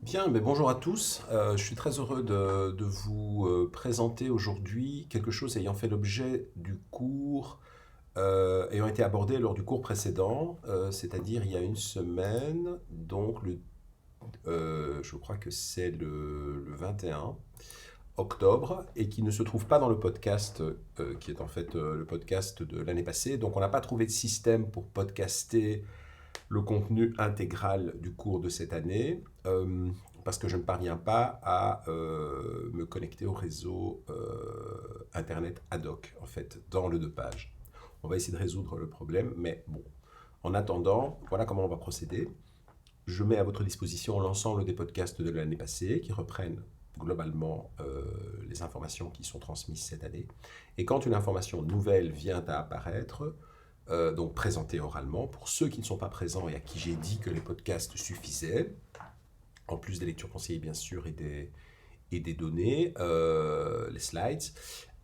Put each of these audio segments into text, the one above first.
Bien, mais bonjour à tous. Je suis très heureux de vous présenter aujourd'hui quelque chose ayant fait l'objet du cours, ayant été abordé lors du cours précédent, c'est-à-dire il y a une semaine, donc je crois que c'est le 21 octobre, et qui ne se trouve pas dans le podcast, qui est en fait le podcast de l'année passée. Donc on n'a pas trouvé de système pour podcaster le contenu intégral du cours de cette année, parce que je ne parviens pas à me connecter au réseau Internet ad hoc, en fait, dans le 2 pages. On va essayer de résoudre le problème, mais bon, en attendant, voilà comment on va procéder. Je mets à votre disposition l'ensemble des podcasts de l'année passée qui reprennent globalement les informations qui sont transmises cette année. Et quand une information nouvelle vient à apparaître, donc présentée oralement, pour ceux qui ne sont pas présents et à qui j'ai dit que les podcasts suffisaient, en plus des lectures conseillées bien sûr et des données, les slides,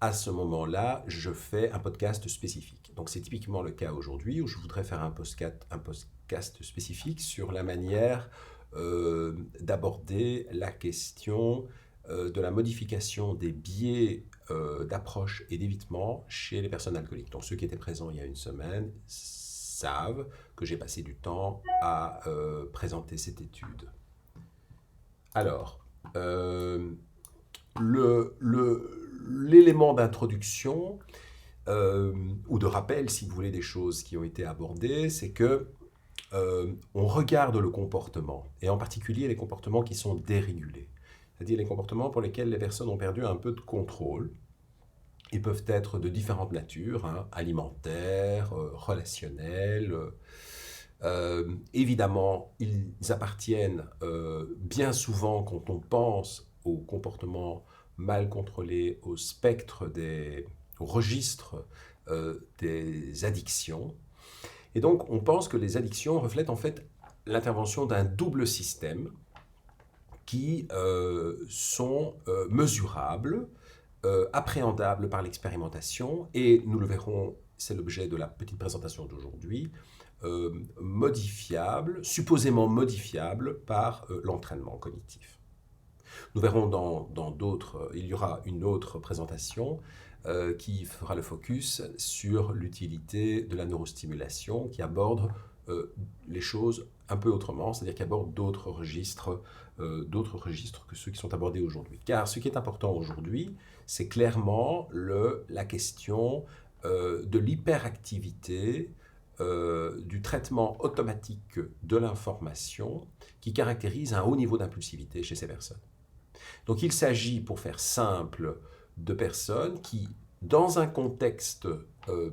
à ce moment-là, je fais un podcast spécifique. Donc c'est typiquement le cas aujourd'hui où je voudrais faire un podcast spécifique sur la manière d'aborder la question de la modification des biais d'approche et d'évitement chez les personnes alcooliques. Donc ceux qui étaient présents il y a une semaine savent que j'ai passé du temps à présenter cette étude. Alors, l'élément d'introduction ou de rappel, si vous voulez, des choses qui ont été abordées, c'est que on regarde le comportement, et en particulier les comportements qui sont dérégulés, c'est-à-dire les comportements pour lesquels les personnes ont perdu un peu de contrôle. Ils peuvent être de différentes natures, hein, alimentaires, relationnelles. Évidemment, ils appartiennent bien souvent, quand on pense au comportement mal contrôlé, au spectre au registre des addictions. Et donc, on pense que les addictions reflètent en fait l'intervention d'un double système qui sont mesurables, appréhendables par l'expérimentation, et nous le verrons, c'est l'objet de la petite présentation d'aujourd'hui, modifiables, supposément modifiables par l'entraînement cognitif. Nous verrons dans d'autres, il y aura une autre présentation qui fera le focus sur l'utilité de la neurostimulation, qui aborde les choses un peu autrement, c'est-à-dire qui aborde d'autres registres que ceux qui sont abordés aujourd'hui. Car ce qui est important aujourd'hui, c'est clairement la question de l'hyperactivité, du traitement automatique de l'information qui caractérise un haut niveau d'impulsivité chez ces personnes. Donc il s'agit, pour faire simple, de personnes qui, dans un contexte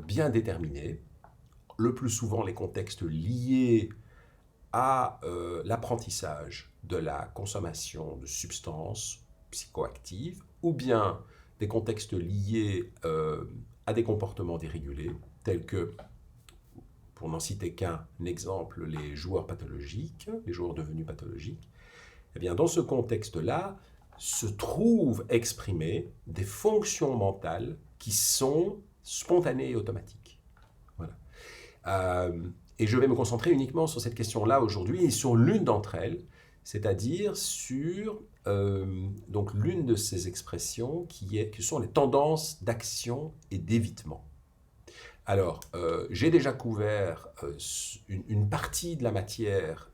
bien déterminé, le plus souvent les contextes liés à l'apprentissage de la consommation de substances psychoactives, ou bien des contextes liés à des comportements dérégulés, tels que, pour n'en citer qu'un exemple, les joueurs pathologiques, les joueurs devenus pathologiques. Eh bien, dans ce contexte-là, se trouvent exprimées des fonctions mentales qui sont spontanées et automatiques. Voilà. Et je vais me concentrer uniquement sur cette question-là aujourd'hui et sur l'une d'entre elles, c'est-à-dire sur donc l'une de ces expressions qui sont les tendances d'action et d'évitement. Alors, j'ai déjà couvert une partie de la matière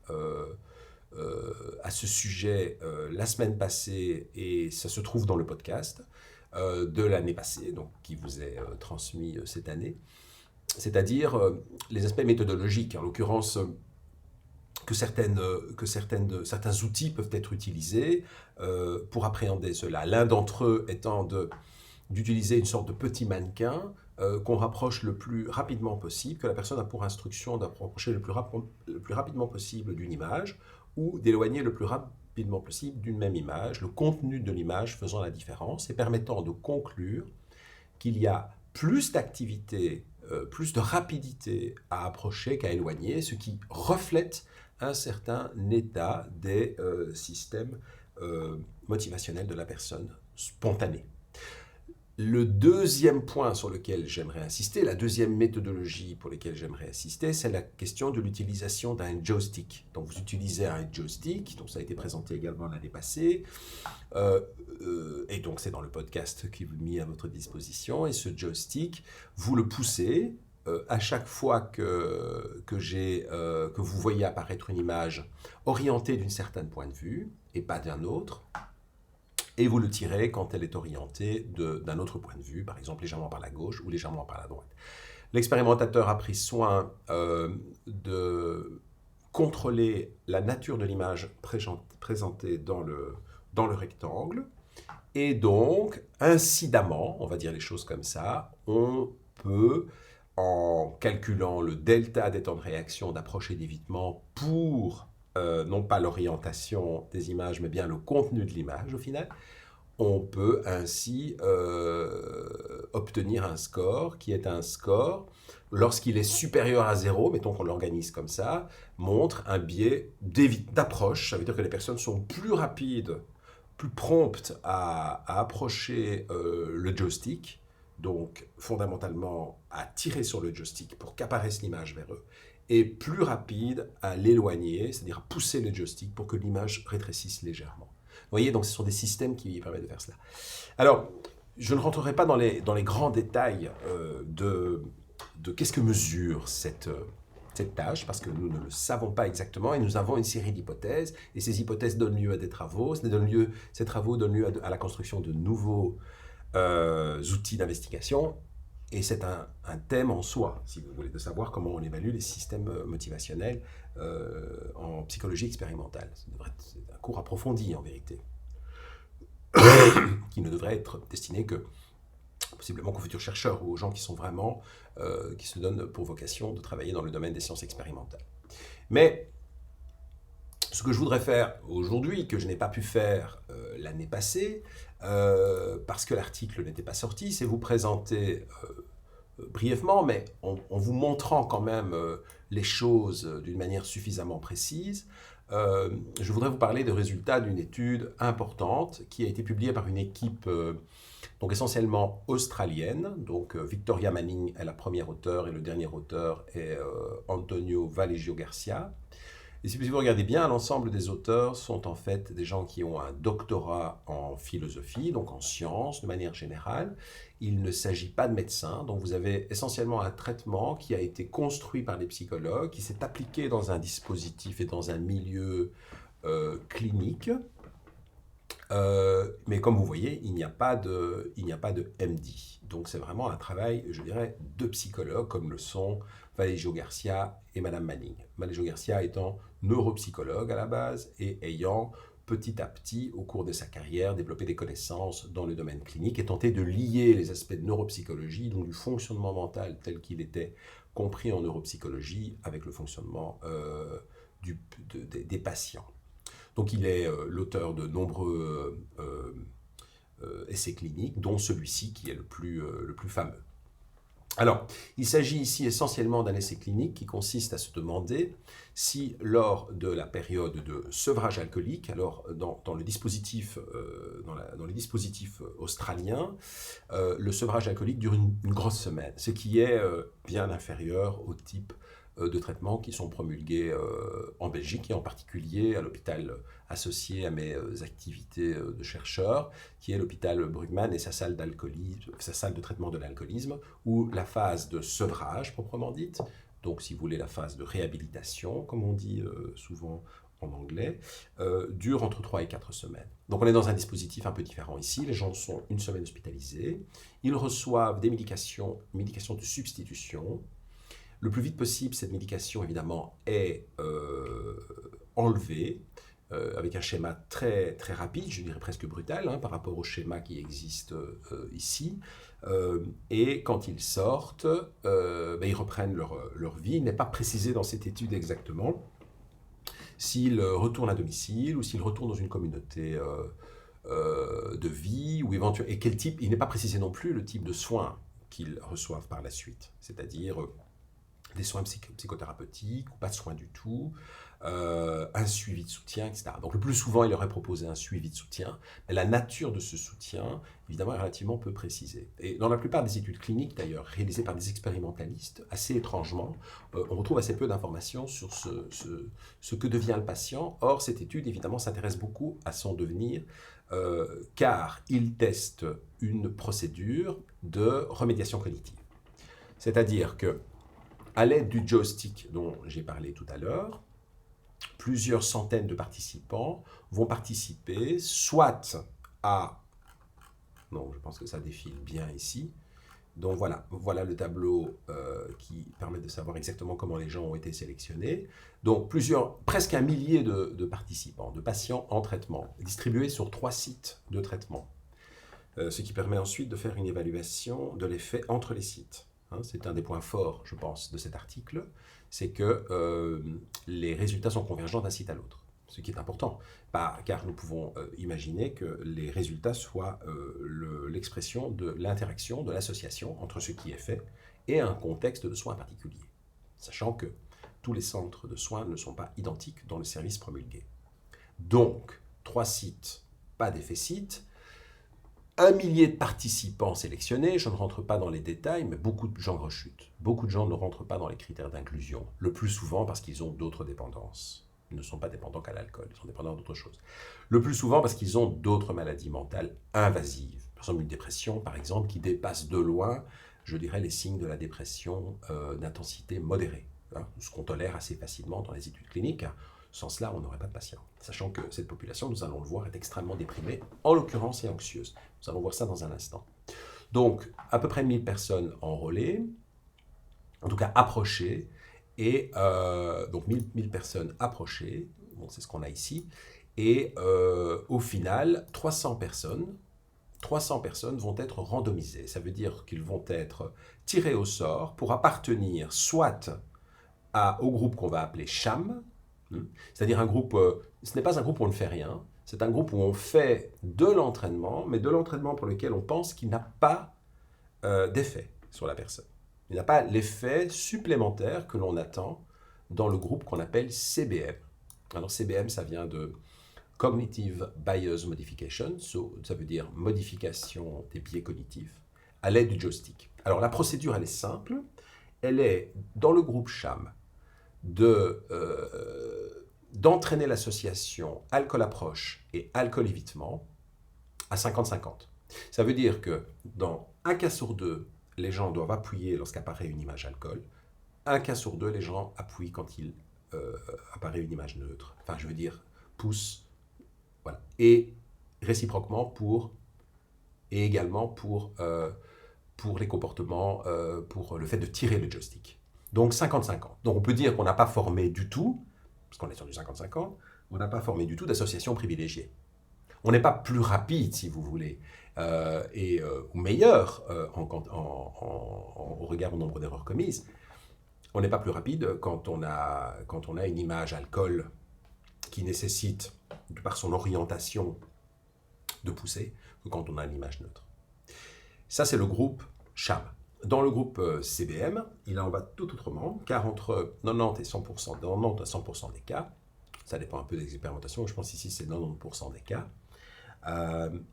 à ce sujet la semaine passée, et ça se trouve dans le podcast de l'année passée, donc qui vous est transmis cette année, c'est-à-dire les aspects méthodologiques, en l'occurrence certains outils peuvent être utilisés pour appréhender cela. L'un d'entre eux étant d'utiliser une sorte de petit mannequin qu'on rapproche le plus rapidement possible, que la personne a pour instruction d'approcher le plus rapidement possible d'une image, ou d'éloigner le plus rapidement possible d'une même image, le contenu de l'image faisant la différence et permettant de conclure qu'il y a plus d'activité, plus de rapidité à approcher qu'à éloigner, ce qui reflète un certain état des systèmes motivationnels de la personne spontanée. Le deuxième point sur lequel j'aimerais insister, la deuxième méthodologie pour laquelle j'aimerais insister, c'est la question de l'utilisation d'un joystick. Donc vous utilisez un joystick, donc ça a été présenté également l'année passée, et donc c'est dans le podcast qui est mis à votre disposition, et ce joystick, vous le poussez à chaque fois que vous voyez apparaître une image orientée d'un certain point de vue, et pas d'un autre, et vous le tirez quand elle est orientée d'un autre point de vue, par exemple légèrement par la gauche ou légèrement par la droite. L'expérimentateur a pris soin de contrôler la nature de l'image présentée dans le rectangle, et donc, incidemment, on va dire les choses comme ça, on peut, en calculant le delta des temps de réaction, d'approche et d'évitement pour non pas l'orientation des images, mais bien le contenu de l'image au final, on peut ainsi obtenir un score qui est un score, lorsqu'il est supérieur à 0, mettons qu'on l'organise comme ça, montre un biais d'approche. Ça veut dire que les personnes sont plus rapides, plus promptes à approcher le joystick, donc fondamentalement à tirer sur le joystick pour qu'apparaisse l'image vers eux, et plus rapide à l'éloigner, c'est-à-dire à pousser le joystick pour que l'image rétrécisse légèrement. Vous voyez, donc ce sont des systèmes qui permettent de faire cela. Alors, je ne rentrerai pas dans les grands détails de qu'est-ce que mesure cette tâche, parce que nous ne le savons pas exactement, et nous avons une série d'hypothèses, et ces hypothèses donnent lieu à des travaux, ces travaux donnent lieu à la construction de nouveaux outils d'investigation, et c'est un thème en soi, si vous voulez, de savoir comment on évalue les systèmes motivationnels en psychologie expérimentale. C'est un cours approfondi, en vérité, qui ne devrait être destiné que, possiblement, qu'aux futurs chercheurs ou aux gens qui sont vraiment, qui se donnent pour vocation de travailler dans le domaine des sciences expérimentales. Mais ce que je voudrais faire aujourd'hui, que je n'ai pas pu faire l'année passée, parce que l'article n'était pas sorti, c'est vous présenter brièvement, mais en vous montrant quand même les choses d'une manière suffisamment précise, je voudrais vous parler des résultats d'une étude importante qui a été publiée par une équipe donc essentiellement australienne. Donc Victoria Manning est la première auteure et le dernier auteur est Antonio Valeggio Garcia. Et si vous regardez bien, l'ensemble des auteurs sont en fait des gens qui ont un doctorat en philosophie, donc en sciences de manière générale. Il ne s'agit pas de médecins, donc vous avez essentiellement un traitement qui a été construit par les psychologues, qui s'est appliqué dans un dispositif et dans un milieu clinique. Mais comme vous voyez, il n'y a pas de MD. Donc c'est vraiment un travail, je dirais, de psychologues, comme le sont Valeggio Garcia et Madame Manning. Valeggio Garcia étant neuropsychologue à la base et ayant petit à petit, au cours de sa carrière, développé des connaissances dans le domaine clinique et tenté de lier les aspects de neuropsychologie, donc du fonctionnement mental tel qu'il était compris en neuropsychologie, avec le fonctionnement des patients. Donc il est l'auteur de nombreux essais cliniques, dont celui-ci qui est le plus fameux. Alors, il s'agit ici essentiellement d'un essai clinique qui consiste à se demander si, lors de la période de sevrage alcoolique, alors dans le dispositif australien, le sevrage alcoolique dure une grosse semaine, ce qui est bien inférieur au type de traitements qui sont promulgués en Belgique et en particulier à l'hôpital associé à mes activités de chercheur, qui est l'hôpital Brugman et sa salle de traitement de l'alcoolisme, où la phase de sevrage proprement dite, donc si vous voulez la phase de réhabilitation, comme on dit souvent en anglais, dure entre 3 et 4 semaines. Donc on est dans un dispositif un peu différent ici, les gens sont une semaine hospitalisés, ils reçoivent des médications de substitution. Le plus vite possible, cette médication, évidemment, est enlevée avec un schéma très, très rapide, je dirais presque brutal, par rapport au schéma qui existe ici. Et quand ils sortent, ils reprennent leur vie. Il n'est pas précisé dans cette étude exactement s'ils retournent à domicile ou s'ils retournent dans une communauté de vie, ou éventuellement, et quel type, il n'est pas précisé non plus le type de soins qu'ils reçoivent par la suite, c'est-à-dire des soins psychothérapeutiques ou pas de soins du tout, un suivi de soutien, etc. Donc le plus souvent, il aurait proposé un suivi de soutien, mais la nature de ce soutien, évidemment, est relativement peu précisée. Et dans la plupart des études cliniques, d'ailleurs, réalisées par des expérimentalistes, assez étrangement, on retrouve assez peu d'informations sur ce que devient le patient. Or, cette étude, évidemment, s'intéresse beaucoup à son devenir, car il teste une procédure de remédiation cognitive. C'est-à-dire que, à l'aide du joystick dont j'ai parlé tout à l'heure, plusieurs centaines de participants vont participer soit à... Non, je pense que ça défile bien ici. Donc voilà le tableau qui permet de savoir exactement comment les gens ont été sélectionnés. Donc presque un millier de participants, de patients en traitement, distribués sur 3 sites de traitement. Ce qui permet ensuite de faire une évaluation de l'effet entre les sites. C'est un des points forts, je pense, de cet article, c'est que les résultats sont convergents d'un site à l'autre, ce qui est important, car nous pouvons imaginer que les résultats soient l'expression de l'interaction, de l'association entre ce qui est fait et un contexte de soins particulier, sachant que tous les centres de soins ne sont pas identiques dans le service promulgué. Donc, 3 sites, pas d'effet site, 1 millier de participants sélectionnés, je ne rentre pas dans les détails, mais beaucoup de gens rechutent. Beaucoup de gens ne rentrent pas dans les critères d'inclusion, le plus souvent parce qu'ils ont d'autres dépendances. Ils ne sont pas dépendants qu'à l'alcool, ils sont dépendants d'autres choses. Le plus souvent parce qu'ils ont d'autres maladies mentales invasives. Par exemple, une dépression, par exemple, qui dépasse de loin, je dirais, les signes de la dépression d'intensité modérée. Ce qu'on tolère assez facilement dans les études cliniques. Sans cela, on n'aurait pas de patients. Sachant que cette population, nous allons le voir, est extrêmement déprimée, en l'occurrence et anxieuse. Nous allons voir ça dans un instant. Donc, à peu près 1000 personnes enrôlées, en tout cas approchées, et donc 1000 personnes approchées, bon, c'est ce qu'on a ici, et au final, 300 personnes vont être randomisées. Ça veut dire qu'ils vont être tirés au sort pour appartenir soit au groupe qu'on va appeler CHAM, c'est-à-dire un groupe, ce n'est pas un groupe où on ne fait rien, c'est un groupe où on fait de l'entraînement, mais de l'entraînement pour lequel on pense qu'il n'a pas d'effet sur la personne. Il n'a pas l'effet supplémentaire que l'on attend dans le groupe qu'on appelle CBM. Alors CBM, ça vient de Cognitive Bias Modification, ça veut dire modification des biais cognitifs, à l'aide du joystick. Alors la procédure, elle est simple, elle est dans le groupe CHAM, d'entraîner l'association alcool-approche et alcool-évitement à 50-50. Ça veut dire que dans un cas sur 2, les gens doivent appuyer lorsqu'apparaît une image alcool. Un cas sur 2, les gens appuient quand il apparaît une image neutre. Enfin, je veux dire, poussent. Voilà. Et réciproquement et également pour les comportements, pour le fait de tirer le joystick. Donc 50-50. Donc on peut dire qu'on n'a pas formé du tout, parce qu'on est sur du 50-50, on n'a pas formé du tout d'association privilégiée. On n'est pas plus rapide, si vous voulez, ou meilleur au regard au nombre d'erreurs commises. On n'est pas plus rapide quand on a une image alcool qui nécessite, de par son orientation, de pousser, que quand on a une image neutre. Ça, c'est le groupe CHAM. Dans le groupe CBM, il en va tout autrement, car entre 90 à 100% des cas, ça dépend un peu des expérimentations, je pense ici c'est 90% des cas,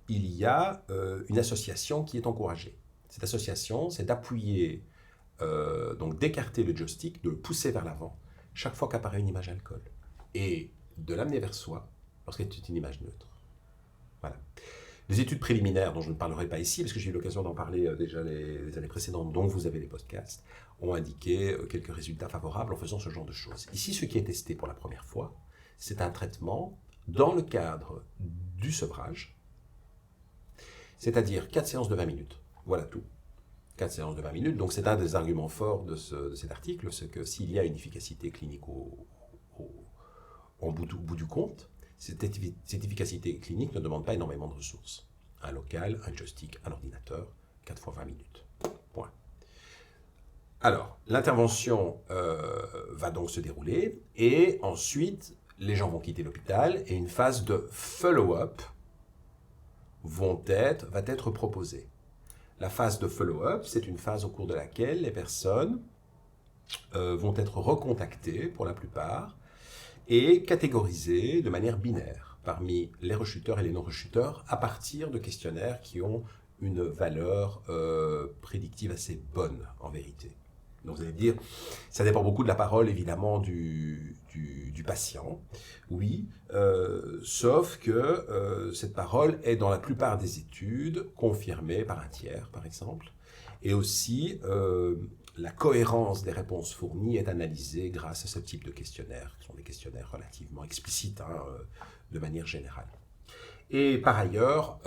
il y a une association qui est encouragée. Cette association, c'est d'appuyer, donc d'écarter le joystick, de le pousser vers l'avant, chaque fois qu'apparaît une image alcool, et de l'amener vers soi lorsqu'elle est une image neutre. Voilà. Les études préliminaires, dont je ne parlerai pas ici, parce que j'ai eu l'occasion d'en parler déjà les années précédentes, dont vous avez les podcasts, ont indiqué quelques résultats favorables en faisant ce genre de choses. Ici, ce qui est testé pour la première fois, c'est un traitement dans le cadre du sevrage, c'est-à-dire 4 séances de 20 minutes. Voilà tout. 4 séances de 20 minutes. Donc c'est un des arguments forts de cet article, c'est que s'il y a une efficacité clinique au bout du compte, cette efficacité clinique ne demande pas énormément de ressources. Un local, un joystick, un ordinateur, 4 fois 20 minutes. Point. Alors, l'intervention va donc se dérouler et ensuite, les gens vont quitter l'hôpital et une phase de follow-up va être proposée. La phase de follow-up, c'est une phase au cours de laquelle les personnes vont être recontactées pour la plupart et catégorisés de manière binaire parmi les rechuteurs et les non-rechuteurs à partir de questionnaires qui ont une valeur prédictive assez bonne en vérité. Donc vous allez me dire, ça dépend beaucoup de la parole évidemment du patient, oui, sauf que cette parole est dans la plupart des études confirmée par un tiers par exemple, et aussi la cohérence des réponses fournies est analysée grâce à ce type de questionnaires, qui sont des questionnaires relativement explicites de manière générale. Et par ailleurs,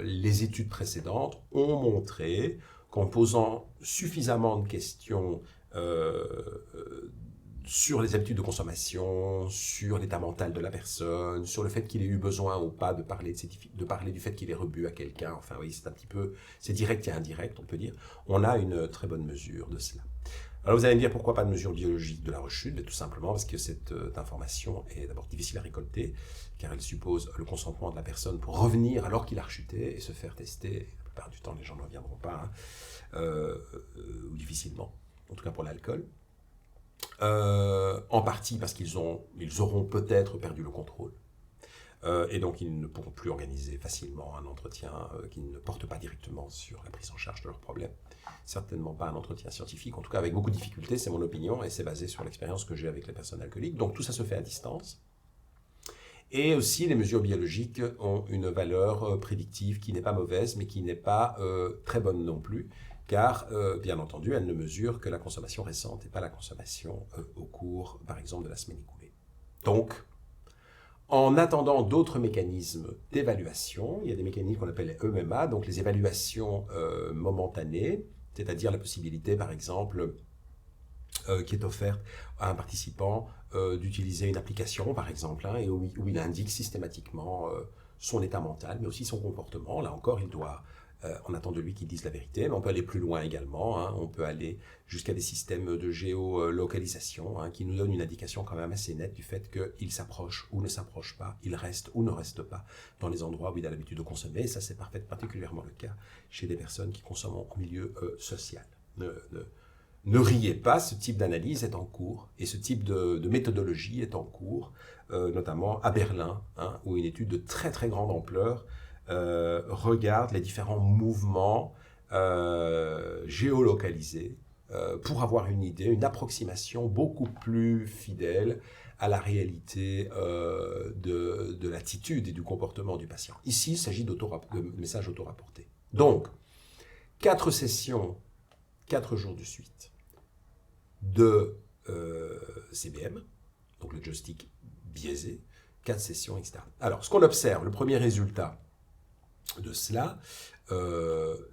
les études précédentes ont montré qu'en posant suffisamment de questions sur les habitudes de consommation, sur l'état mental de la personne, sur le fait qu'il ait eu besoin ou pas de parler du fait qu'il ait rebu à quelqu'un, enfin oui, c'est un petit peu, c'est direct et indirect, on peut dire, on a une très bonne mesure de cela. Alors vous allez me dire pourquoi pas de mesure biologique de la rechute? Tout simplement parce que cette information est d'abord difficile à récolter, car elle suppose le consentement de la personne pour revenir alors qu'il a rechuté et se faire tester. La plupart du temps, les gens ne reviendront pas, ou difficilement, en tout cas pour l'alcool. En partie parce qu'ils auront peut-être perdu le contrôle. Et donc ils ne pourront plus organiser facilement un entretien qui ne porte pas directement sur la prise en charge de leurs problèmes. Certainement pas un entretien scientifique, en tout cas avec beaucoup de difficultés, c'est mon opinion, et c'est basé sur l'expérience que j'ai avec les personnes alcooliques. Donc tout ça se fait à distance. Et aussi, les mesures biologiques ont une valeur prédictive qui n'est pas mauvaise, mais qui n'est pas très bonne non plus, car, bien entendu, elles ne mesurent que la consommation récente et pas la consommation au cours, par exemple, de la semaine écoulée. Donc, en attendant d'autres mécanismes d'évaluation, il y a des mécanismes qu'on appelle les EMA, donc les évaluations momentanées, c'est-à-dire la possibilité, par exemple, qui est offerte à un participant d'utiliser une application, par exemple, et où il indique systématiquement son état mental, mais aussi son comportement. Là encore, on attend de lui qu'il dise la vérité, mais on peut aller plus loin également. On peut aller jusqu'à des systèmes de géolocalisation qui nous donnent une indication quand même assez nette du fait qu'il s'approche ou ne s'approche pas, il reste ou ne reste pas dans les endroits où il a l'habitude de consommer. Et ça, c'est particulièrement le cas chez des personnes qui consomment en milieu social. Ne riez pas, ce type d'analyse est en cours et ce type de méthodologie est en cours, notamment à Berlin, où une étude de très très grande ampleur regarde les différents mouvements géolocalisés pour avoir une idée, une approximation beaucoup plus fidèle à la réalité de l'attitude et du comportement du patient. Ici, il s'agit de messages auto-rapportés. Donc, 4 sessions, 4 jours de suite de CBM, donc le joystick biaisé, 4 sessions, etc. Alors, ce qu'on observe, le premier résultat de cela,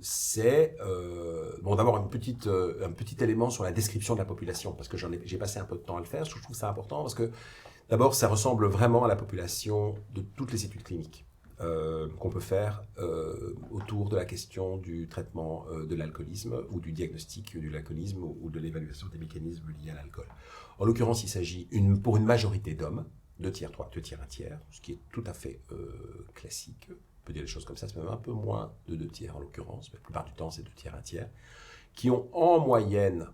c'est d'abord un petit élément sur la description de la population, parce que j'ai passé un peu de temps à le faire. Je trouve ça important parce que d'abord, ça ressemble vraiment à la population de toutes les études cliniques qu'on peut faire autour de la question du traitement de l'alcoolisme ou du diagnostic de l'alcoolisme ou de l'évaluation des mécanismes liés à l'alcool. En l'occurrence, il s'agit pour une majorité d'hommes, 2 tiers, 3, 2 tiers, 1 tiers, ce qui est tout à fait classique. On peut dire les choses comme ça, c'est même un peu moins de 2 tiers en l'occurrence, mais la plupart du temps c'est 2 tiers, 1 tiers, qui ont en moyenne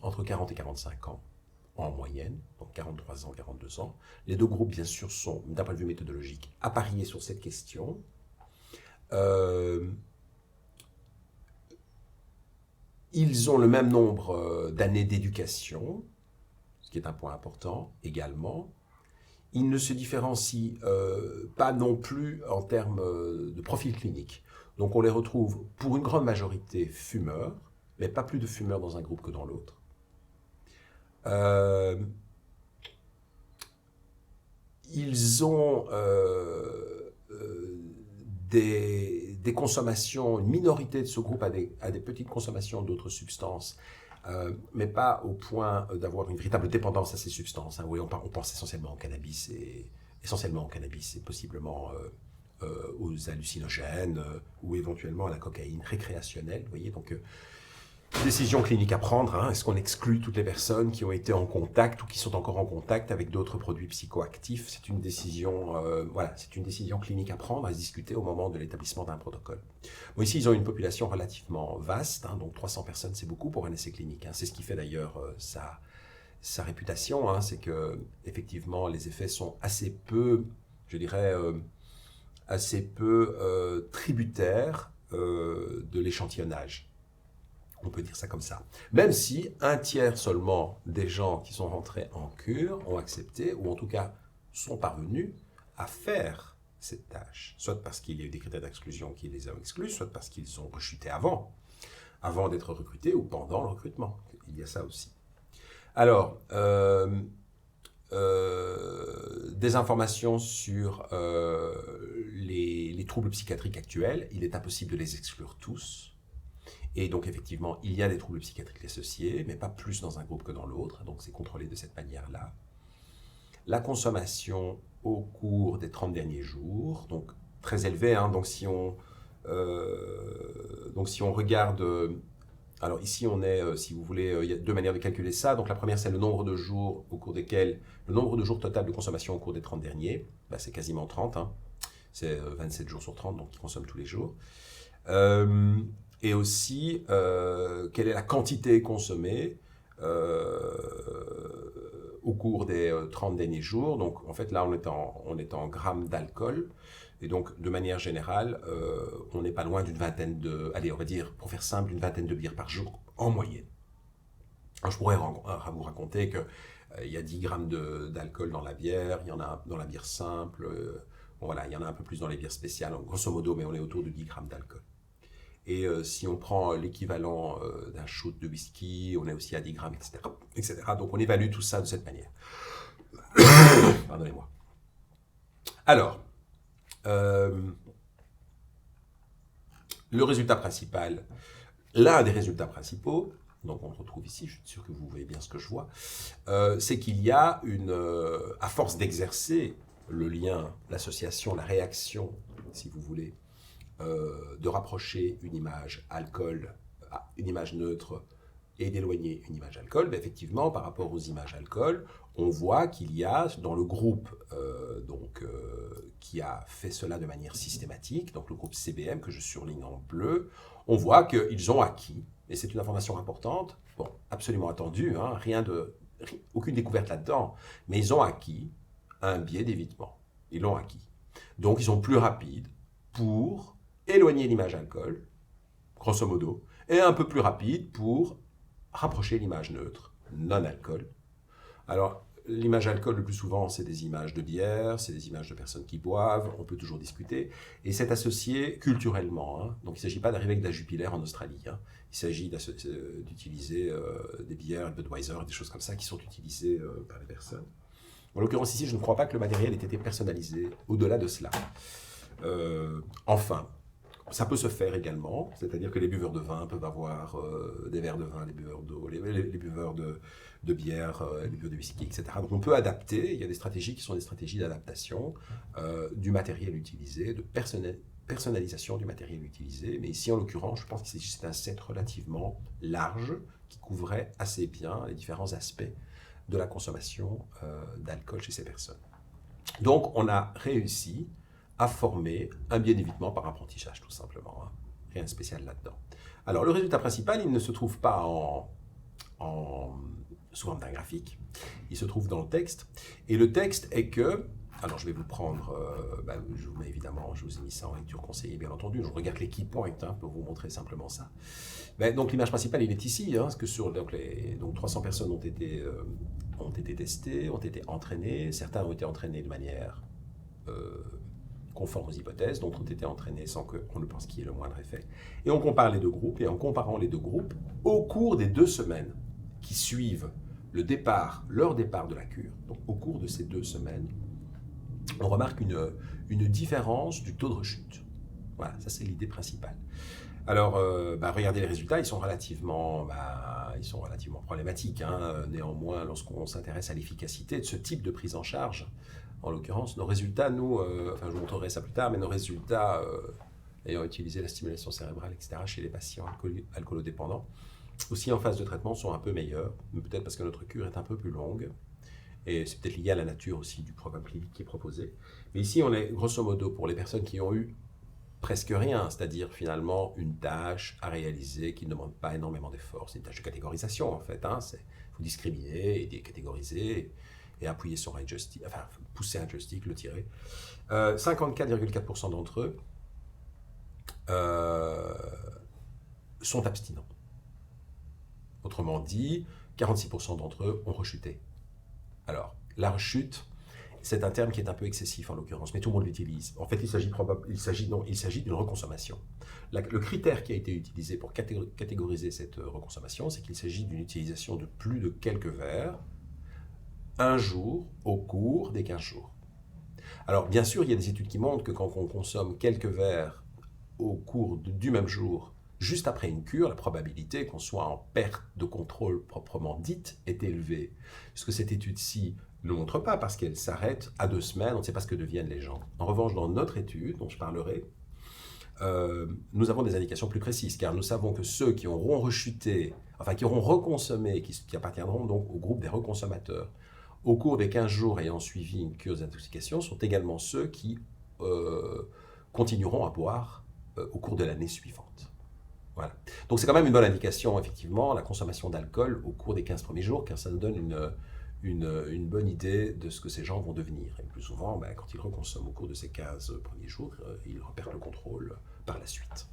entre 40 et 45 ans, en moyenne, donc 43 ans, 42 ans. Les 2 groupes, bien sûr, sont, d'un point de vue méthodologique, appariés sur cette question. Ils ont le même nombre d'années d'éducation, ce qui est un point important également. Ils ne se différencient pas non plus en termes de profil clinique. Donc on les retrouve pour une grande majorité fumeurs, mais pas plus de fumeurs dans un groupe que dans l'autre. Ils ont des consommations, une minorité de ce groupe a des petites consommations d'autres substances, mais pas au point d'avoir une véritable dépendance à ces substances. Oui, on pense essentiellement au cannabis et possiblement aux hallucinogènes ou éventuellement à la cocaïne récréationnelle. Vous voyez, donc décision clinique à prendre. Est-ce qu'on exclut toutes les personnes qui ont été en contact ou qui sont encore en contact avec d'autres produits psychoactifs? C'est une décision, c'est une décision clinique à prendre, à se discuter au moment de l'établissement d'un protocole. Bon, ici, ils ont une population relativement vaste, donc 300 personnes, c'est beaucoup pour un essai clinique. C'est ce qui fait d'ailleurs sa réputation, hein, c'est que effectivement les effets sont assez peu, je dirais, assez peu tributaires de l'échantillonnage. On peut dire ça comme ça. Même si un tiers seulement des gens qui sont rentrés en cure ont accepté, ou en tout cas sont parvenus à faire cette tâche. Soit parce qu'il y a eu des critères d'exclusion qui les ont exclus, soit parce qu'ils ont rechuté avant d'être recrutés ou pendant le recrutement. Il y a ça aussi. Alors, des informations sur les troubles psychiatriques actuels. Il est impossible de les exclure tous. Et donc, effectivement, il y a des troubles psychiatriques associés, mais pas plus dans un groupe que dans l'autre. Donc, c'est contrôlé de cette manière-là. La consommation au cours des 30 derniers jours, donc très élevée. Hein, donc, si on regarde... alors ici, on est, si vous voulez, il y a deux manières de calculer ça. Donc la première, c'est le nombre de jours au cours desquels, le nombre de jours total de consommation au cours des 30 derniers. Ben, c'est quasiment 30, hein. C'est 27 jours sur 30, donc ils consomment tous les jours. Et aussi, quelle est la quantité consommée au cours des 30 derniers jours. Donc en fait, là, on est en grammes d'alcool. Et donc, de manière générale, on n'est pas loin d'une vingtaine allez, on va dire, pour faire simple, d'une vingtaine de bières par jour en moyenne. Alors, je pourrais vous raconter qu'il y a 10 grammes d'alcool dans la bière, il y en a dans la bière simple, voilà, il y en a un peu plus dans les bières spéciales, grosso modo, mais on est autour de 10 grammes d'alcool. Et si on prend l'équivalent d'un shoot de whisky, on est aussi à 10 grammes, etc., etc. Donc, on évalue tout ça de cette manière. Pardonnez-moi. Alors, le résultat principal, l'un des résultats principaux, donc on le retrouve ici, je suis sûr que vous voyez bien ce que je vois, c'est qu'il y a à force d'exercer le lien, l'association, la réaction, si vous voulez, de rapprocher une image alcool à une image neutre et d'éloigner une image alcool, ben effectivement, par rapport aux images alcool, on voit qu'il y a dans le groupe qui a fait cela de manière systématique, donc le groupe CBM que je surligne en bleu, on voit qu'ils ont acquis, et c'est une information importante, bon, absolument attendue, hein, aucune découverte là-dedans, mais ils ont acquis un biais d'évitement. Ils l'ont acquis. Donc ils sont plus rapides pour éloigner l'image alcool, grosso modo, et un peu plus rapides pour rapprocher l'image neutre, non-alcool. Alors, l'image alcool, le plus souvent, c'est des images de bière, c'est des images de personnes qui boivent, on peut toujours discuter, et c'est associé culturellement. Hein. Donc, il ne s'agit pas d'arriver avec de la Jupiler en Australie. Hein. Il s'agit d'utiliser des bières, Budweiser, des choses comme ça qui sont utilisées par les personnes. En l'occurrence, ici, je ne crois pas que le matériel ait été personnalisé au-delà de cela. Enfin, ça peut se faire également, c'est-à-dire que les buveurs de vin peuvent avoir des verres de vin, les buveurs d'eau, les buveurs de bière, les buveurs de whisky, etc. Donc on peut adapter, il y a des stratégies qui sont des stratégies d'adaptation du matériel utilisé, de personnalisation du matériel utilisé, mais ici en l'occurrence, je pense qu'il s'agissait d'un set relativement large qui couvrait assez bien les différents aspects de la consommation d'alcool chez ces personnes. Donc on a réussi à former un biais d'évitement par apprentissage, tout simplement. Hein. Rien de spécial là-dedans. Alors, le résultat principal, il ne se trouve pas sous forme d'un graphique. Il se trouve dans le texte. Et le texte est que... Alors, je vais vous prendre... je vous mets évidemment, je vous ai mis ça en lecture conseillée, bien entendu. Je regarde les key points hein, pour vous montrer simplement ça. Donc, l'image principale, il est ici. Hein, parce que donc 300 personnes ont été testées, ont été entraînées. Certains ont été entraînés de manière... conformes aux hypothèses, d'autres ont été entraînés sans qu'on ne pense qu'il y ait le moindre effet. Et on compare les deux groupes, et en comparant les deux groupes, au cours des 2 semaines qui suivent leur départ de la cure, donc au cours de ces 2 semaines, on remarque une différence du taux de rechute. Voilà, ça c'est l'idée principale. Alors, regardez les résultats, ils sont relativement problématiques. Hein. Néanmoins, lorsqu'on s'intéresse à l'efficacité de ce type de prise en charge, en l'occurrence, nos résultats, nous, je vous montrerai ça plus tard, mais nos résultats ayant utilisé la stimulation cérébrale, etc., chez les patients alcoolodépendants, aussi en phase de traitement, sont un peu meilleurs, peut-être parce que notre cure est un peu plus longue, et c'est peut-être lié à la nature aussi du programme clinique qui est proposé. Mais ici, on est grosso modo pour les personnes qui ont eu presque rien, c'est-à-dire finalement une tâche à réaliser qui ne demande pas énormément d'efforts. C'est une tâche de catégorisation en fait. Il faut discriminer et catégoriser et appuyer sur un joystick, enfin pousser un joystick, le tirer. 54,4% d'entre eux sont abstinents. Autrement dit, 46% d'entre eux ont rechuté. Alors, la rechute, c'est un terme qui est un peu excessif en l'occurrence, mais tout le monde l'utilise. En fait, il s'agit d'une reconsommation. Le critère qui a été utilisé pour catégoriser cette reconsommation, c'est qu'il s'agit d'une utilisation de plus de quelques verres un jour au cours des 15 jours. Alors, bien sûr, il y a des études qui montrent que quand on consomme quelques verres au cours du même jour, juste après une cure, la probabilité qu'on soit en perte de contrôle proprement dite est élevée. Ce que cette étude-ci ne montre pas parce qu'elle s'arrête à 2 semaines, on ne sait pas ce que deviennent les gens. En revanche, dans notre étude, dont je parlerai, nous avons des indications plus précises, car nous savons que ceux qui auront rechuté, enfin qui auront reconsommé, qui appartiendront donc au groupe des reconsommateurs, au cours des 15 jours ayant suivi une cure d'intoxication, sont également ceux qui continueront à boire au cours de l'année suivante. Voilà. Donc c'est quand même une bonne indication, effectivement, la consommation d'alcool au cours des 15 premiers jours, car ça nous donne une bonne idée de ce que ces gens vont devenir. Et le plus souvent, quand ils reconsomment au cours de ces 15 premiers jours, ils repèrent le contrôle par la suite.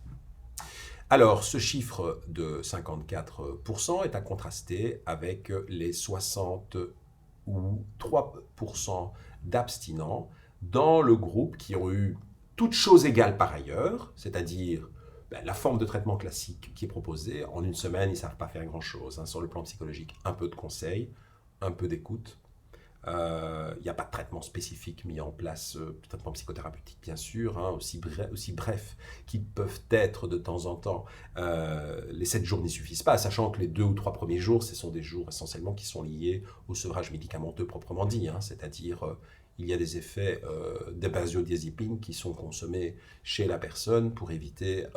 Alors, ce chiffre de 54% est à contraster avec les 63% d'abstinents dans le groupe qui ont eu toutes choses égales par ailleurs, c'est-à-dire la forme de traitement classique qui est proposée. En une semaine, ils ne savent pas faire grand-chose. Sur le plan psychologique, un peu de conseils, un peu d'écoute. Il n'y a pas de traitement spécifique mis en place, traitement psychothérapeutique bien sûr, aussi bref qu'ils peuvent être de temps en temps. Les 7 jours n'y suffisent pas, sachant que les 2 ou 3 premiers jours, ce sont des jours essentiellement qui sont liés au sevrage médicamenteux proprement dit, c'est-à-dire il y a des effets de benzodiazépines qui sont consommés chez la personne pour éviter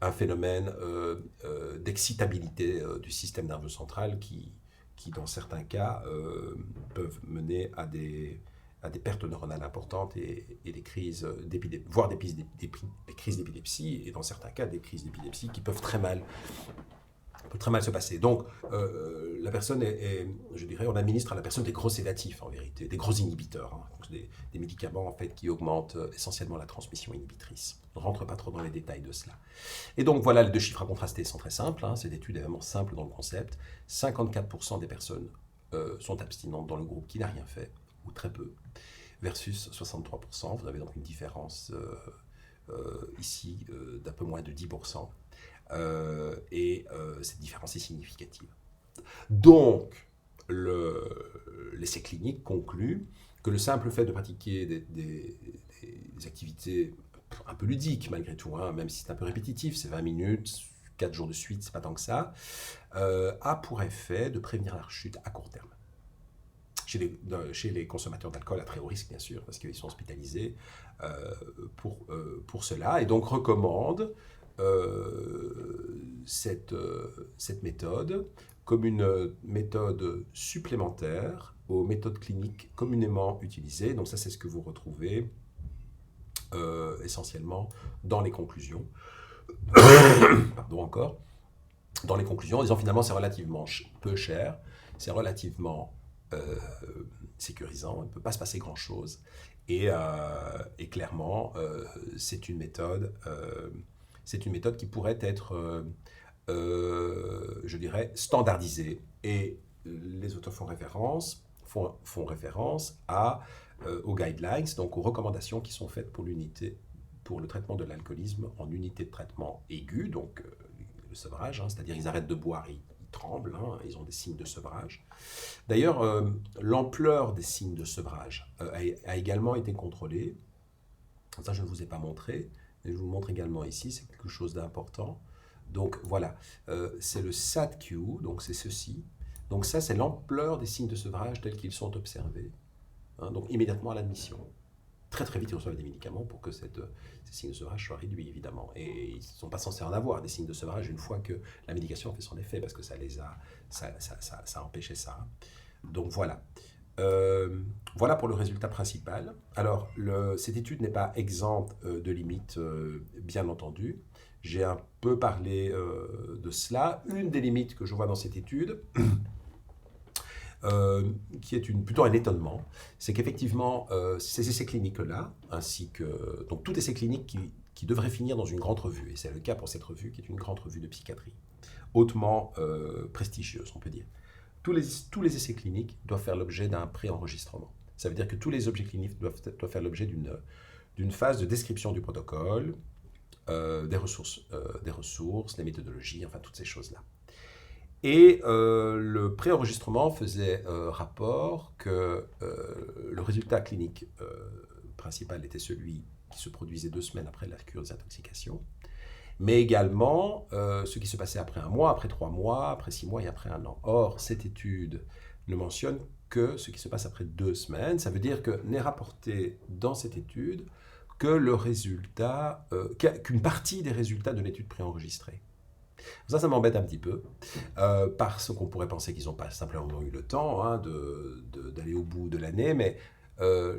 un phénomène d'excitabilité du système nerveux central qui dans certains cas, peuvent mener à des pertes neuronales importantes et des crises d'épilepsie, voire des crises d'épilepsie, et dans certains cas, des crises d'épilepsie qui peuvent très mal se passer. Donc, la personne je dirais, on administre à la personne des gros sédatifs, en vérité, des gros inhibiteurs, des médicaments, en fait, qui augmentent essentiellement la transmission inhibitrice. On ne rentre pas trop dans les détails de cela. Et donc, voilà, les 2 chiffres à contraster sont très simples. Cette étude est vraiment simple dans le concept. 54% des personnes sont abstinentes dans le groupe qui n'a rien fait, ou très peu, versus 63%. Vous avez donc une différence ici d'un peu moins de 10%. Cette différence est significative. Donc, l'essai clinique conclut que le simple fait de pratiquer des activités un peu ludiques malgré tout, même si c'est un peu répétitif, c'est 20 minutes, 4 jours de suite, c'est pas tant que ça, a pour effet de prévenir la rechute à court terme. Chez les consommateurs d'alcool à très haut risque, bien sûr, parce qu'ils sont hospitalisés pour cela, et donc recommande cette méthode comme une méthode supplémentaire aux méthodes cliniques communément utilisées. Donc ça, c'est ce que vous retrouvez essentiellement dans les conclusions. Pardon encore. Dans les conclusions, en disant finalement c'est relativement peu cher, c'est relativement sécurisant, il ne peut pas se passer grand-chose. Et clairement, c'est une méthode qui pourrait être, je dirais, standardisée. Et les auteurs font référence aux guidelines, donc aux recommandations qui sont faites pour le traitement de l'alcoolisme en unité de traitement aigu, donc le sevrage, c'est-à-dire ils arrêtent de boire, ils tremblent, ils ont des signes de sevrage. D'ailleurs, l'ampleur des signes de sevrage a également été contrôlée. Ça, je ne vous ai pas montré, mais je vous le montre également ici, c'est quelque chose d'important. Donc voilà, c'est le SADQ, donc c'est ceci. Donc ça, c'est l'ampleur des signes de sevrage tels qu'ils sont observés. Donc immédiatement à l'admission. Très très vite, ils reçoivent des médicaments pour que ces signes de sevrage soient réduits, évidemment. Et ils ne sont pas censés en avoir, des signes de sevrage, une fois que la médication a fait son effet, parce que ça a empêché ça. Donc voilà. Voilà pour le résultat principal. Alors, cette étude n'est pas exempte de limites, bien entendu. J'ai un peu parlé de cela. Une des limites que je vois dans cette étude, qui est plutôt un étonnement, c'est qu'effectivement, ces essais cliniques-là, ainsi que donc tout essai clinique qui devrait finir dans une grande revue, et c'est le cas pour cette revue, qui est une grande revue de psychiatrie, hautement prestigieuse, on peut dire. Tous les essais cliniques doivent faire l'objet d'un pré-enregistrement. Ça veut dire que tous les objets cliniques doivent faire l'objet d'une phase de description du protocole, des ressources, des méthodologies, enfin toutes ces choses-là. Et le préenregistrement faisait rapport que le résultat clinique principal était celui qui se produisait 2 semaines après la cure des intoxications, mais également ce qui se passait après 1 mois, après 3 mois, après 6 mois et après 1 an. Or, cette étude ne mentionne que ce qui se passe après 2 semaines. Ça veut dire que n'est rapporté dans cette étude que le résultat, qu'une partie des résultats de l'étude préenregistrée. Ça m'embête un petit peu, parce qu'on pourrait penser qu'ils n'ont pas simplement eu le temps d'aller au bout de l'année, mais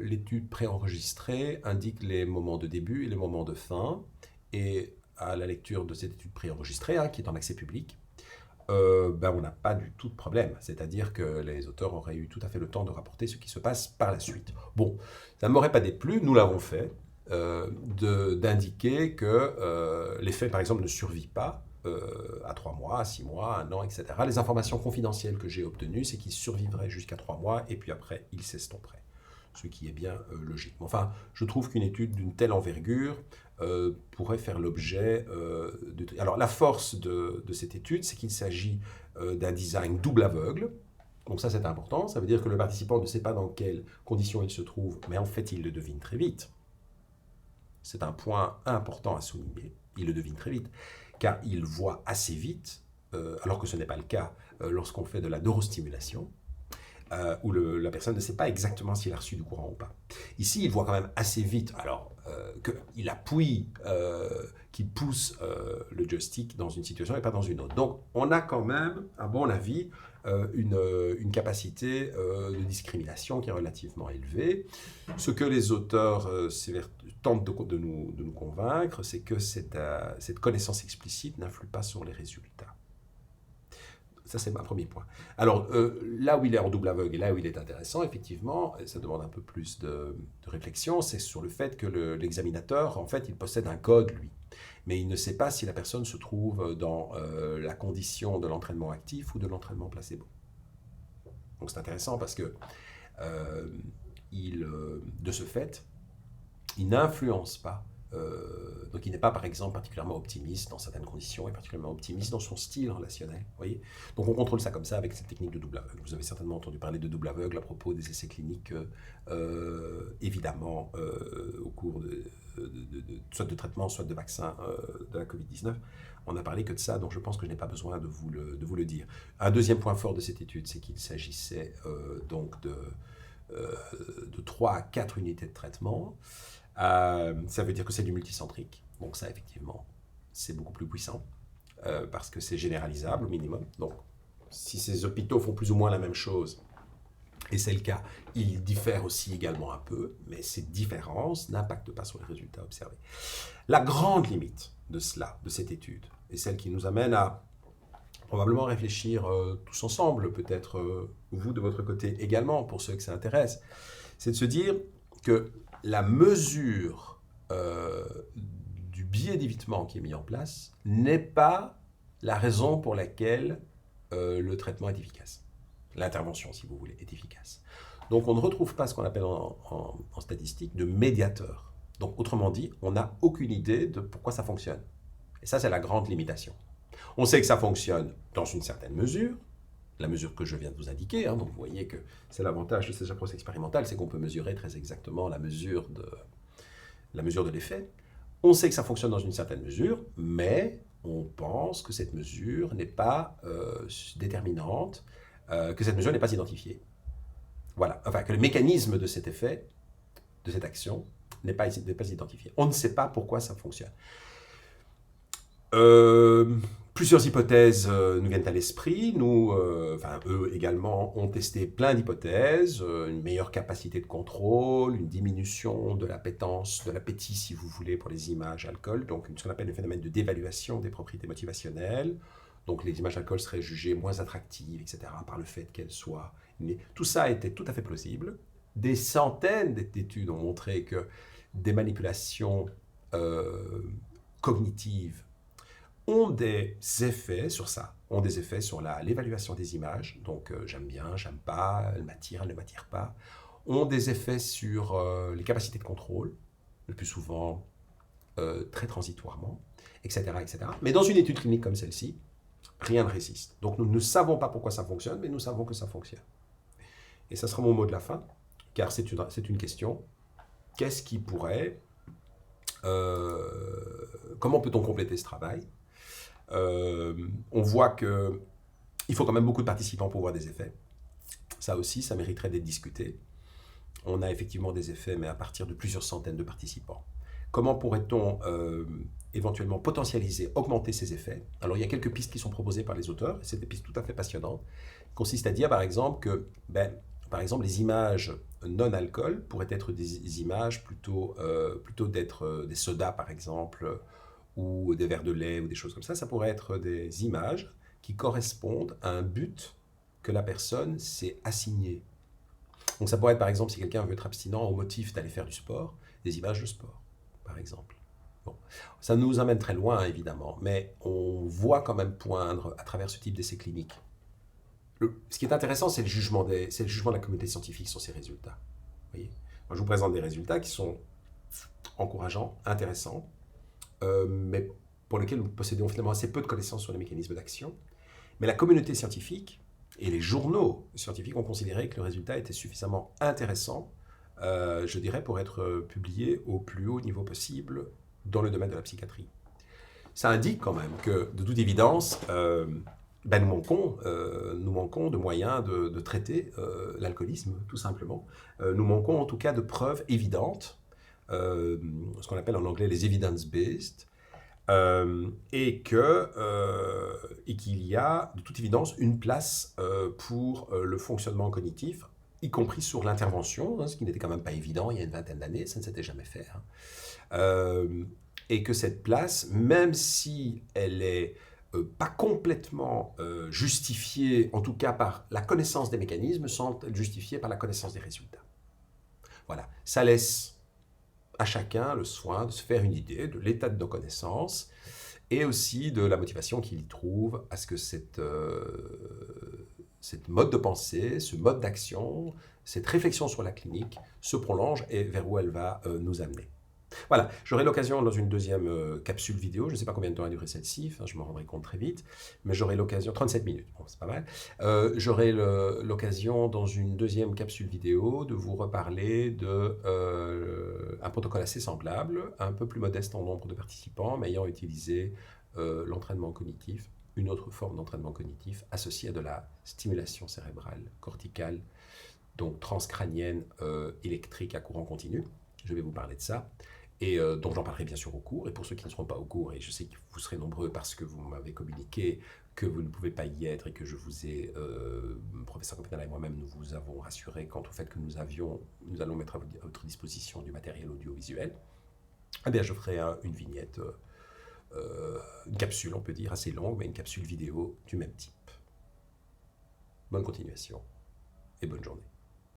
l'étude préenregistrée indique les moments de début et les moments de fin, et à la lecture de cette étude préenregistrée, qui est en accès public, on n'a pas du tout de problème. C'est-à-dire que les auteurs auraient eu tout à fait le temps de rapporter ce qui se passe par la suite. Bon, ça ne m'aurait pas déplu, nous l'avons fait, d'indiquer que l'effet, par exemple, ne survit pas à 3 mois, à 6 mois, à 1 an, etc. Les informations confidentielles que j'ai obtenues, c'est qu'il survivrait jusqu'à 3 mois, et puis après, il s'estomperait. Ce qui est bien logique. Enfin, je trouve qu'une étude d'une telle envergure pourrait faire l'objet de... Alors, la force de cette étude, c'est qu'il s'agit d'un design double aveugle. Donc ça, c'est important. Ça veut dire que le participant ne sait pas dans quelles conditions il se trouve, mais en fait, il le devine très vite. C'est un point important à souligner. Il le devine très vite, car il voit assez vite, alors que ce n'est pas le cas lorsqu'on fait de la neurostimulation, où la personne ne sait pas exactement s'il a reçu du courant ou pas. Ici, il voit quand même assez vite, alors qu'il appuie, qu'il pousse le joystick dans une situation et pas dans une autre. Donc, on a quand même, à mon avis, une capacité de discrimination qui est relativement élevée. Ce que les auteurs tentent de nous convaincre, c'est que cette connaissance explicite n'influe pas sur les résultats. Ça, c'est un premier point. Alors, là où il est en double aveugle et là où il est intéressant, effectivement, et ça demande un peu plus de réflexion, c'est sur le fait que l'examinateur, en fait, il possède un code, lui. Mais il ne sait pas si la personne se trouve dans la condition de l'entraînement actif ou de l'entraînement placebo. Donc, c'est intéressant parce que, de ce fait, il n'influence pas. Donc il n'est pas, par exemple, particulièrement optimiste dans certaines conditions et particulièrement optimiste dans son style relationnel. Voyez, donc on contrôle ça comme ça avec cette technique de double aveugle. Vous avez certainement entendu parler de double aveugle à propos des essais cliniques, évidemment, au cours soit de traitement, soit de vaccin de la Covid-19. On n'a parlé que de ça, donc je pense que je n'ai pas besoin de vous le dire. Un deuxième point fort de cette étude, c'est qu'il s'agissait donc de 3 à 4 unités de traitement. Ça veut dire que c'est du multicentrique. Donc ça, effectivement, c'est beaucoup plus puissant parce que c'est généralisable au minimum. Donc, si ces hôpitaux font plus ou moins la même chose, et c'est le cas, ils diffèrent aussi également un peu, mais ces différences n'impactent pas sur les résultats observés. La grande limite de cela, de cette étude, est celle qui nous amène à probablement réfléchir tous ensemble, peut-être vous de votre côté également, pour ceux que ça intéresse, c'est de se dire que la mesure du biais d'évitement qui est mis en place n'est pas la raison pour laquelle le traitement est efficace. L'intervention, si vous voulez, est efficace. Donc on ne retrouve pas ce qu'on appelle en statistique de médiateur. Donc autrement dit, on n'a aucune idée de pourquoi ça fonctionne. Et ça, c'est la grande limitation. On sait que ça fonctionne dans une certaine mesure, la mesure que je viens de vous indiquer, donc vous voyez que c'est l'avantage de ces approches expérimentales, c'est qu'on peut mesurer très exactement la mesure de l'effet. On sait que ça fonctionne dans une certaine mesure, mais on pense que cette mesure n'est pas déterminante, que cette mesure n'est pas identifiée. Voilà, enfin que le mécanisme de cet effet, de cette action, n'est pas identifié. On ne sait pas pourquoi ça fonctionne. Plusieurs hypothèses nous viennent à l'esprit. Eux également ont testé plein d'hypothèses, une meilleure capacité de contrôle, une diminution de l'appétence, de l'appétit, si vous voulez, pour les images alcool, donc ce qu'on appelle le phénomène de dévaluation des propriétés motivationnelles. Donc les images alcool seraient jugées moins attractives, etc., par le fait qu'elles Tout ça était tout à fait plausible. Des centaines d'études ont montré que des manipulations cognitives ont des effets sur ça, ont des effets sur l'évaluation des images, donc j'aime bien, j'aime pas, elle m'attire, elle ne m'attire pas, ont des effets sur les capacités de contrôle, le plus souvent très transitoirement, etc., etc. Mais dans une étude clinique comme celle-ci, rien ne résiste. Donc nous ne savons pas pourquoi ça fonctionne, mais nous savons que ça fonctionne. Et ça sera mon mot de la fin, car c'est une question. Qu'est-ce qui pourrait... comment peut-on compléter ce travail? On voit qu'il faut quand même beaucoup de participants pour voir des effets. Ça aussi, ça mériterait d'être discuté. On a effectivement des effets, mais à partir de plusieurs centaines de participants. Comment pourrait-on éventuellement potentialiser, augmenter ces effets? Alors, il y a quelques pistes qui sont proposées par les auteurs, et c'est des pistes tout à fait passionnantes, qui consistent à dire, par exemple, que par exemple, les images non-alcool pourraient être des images plutôt d'être des sodas, par exemple, ou des verres de lait, ou des choses comme ça. Ça pourrait être des images qui correspondent à un but que la personne s'est assigné. Donc ça pourrait être, par exemple, si quelqu'un veut être abstinent au motif d'aller faire du sport, des images de sport, par exemple. Bon. Ça nous amène très loin, évidemment, mais on voit quand même poindre à travers ce type d'essais cliniques. Ce qui est intéressant, c'est le jugement de la communauté scientifique sur ces résultats. Vous voyez. Moi, je vous présente des résultats qui sont encourageants, intéressants, mais pour lesquels nous possédons finalement assez peu de connaissances sur les mécanismes d'action. Mais la communauté scientifique et les journaux scientifiques ont considéré que le résultat était suffisamment intéressant, je dirais, pour être publié au plus haut niveau possible dans le domaine de la psychiatrie. Ça indique quand même que, de toute évidence, nous manquons de moyens de traiter l'alcoolisme, tout simplement. Nous manquons en tout cas de preuves évidentes, ce qu'on appelle en anglais les evidence-based, et qu'il y a de toute évidence une place pour le fonctionnement cognitif, y compris sur l'intervention, ce qui n'était quand même pas évident il y a une vingtaine d'années, ça ne s'était jamais fait. Et que cette place, même si elle est pas complètement justifiée, en tout cas par la connaissance des mécanismes, semble justifiée par la connaissance des résultats. Voilà, ça laisse à chacun le soin de se faire une idée de l'état de nos connaissances et aussi de la motivation qu'il y trouve à ce que cette mode de pensée, ce mode d'action, cette réflexion sur la clinique se prolonge et vers où elle va nous amener. Voilà, j'aurai l'occasion dans une deuxième capsule vidéo, je ne sais pas combien de temps a duré celle-ci, je m'en rendrai compte très vite, mais j'aurai l'occasion, 37 minutes, bon, c'est pas mal, j'aurai l'occasion dans une deuxième capsule vidéo de vous reparler d'un protocole assez semblable, un peu plus modeste en nombre de participants, mais ayant utilisé l'entraînement cognitif, une autre forme d'entraînement cognitif associée à de la stimulation cérébrale, corticale, donc transcrânienne, électrique à courant continu. Je vais vous parler de ça. Et dont j'en parlerai bien sûr au cours. Et pour ceux qui ne seront pas au cours, et je sais que vous serez nombreux parce que vous m'avez communiqué que vous ne pouvez pas y être et que je vous ai, professeur Copinala et moi-même, nous vous avons rassuré quant au fait que nous allons mettre à votre disposition du matériel audiovisuel, eh bien je ferai une vignette, une capsule, on peut dire, assez longue, mais une capsule vidéo du même type. Bonne continuation et bonne journée.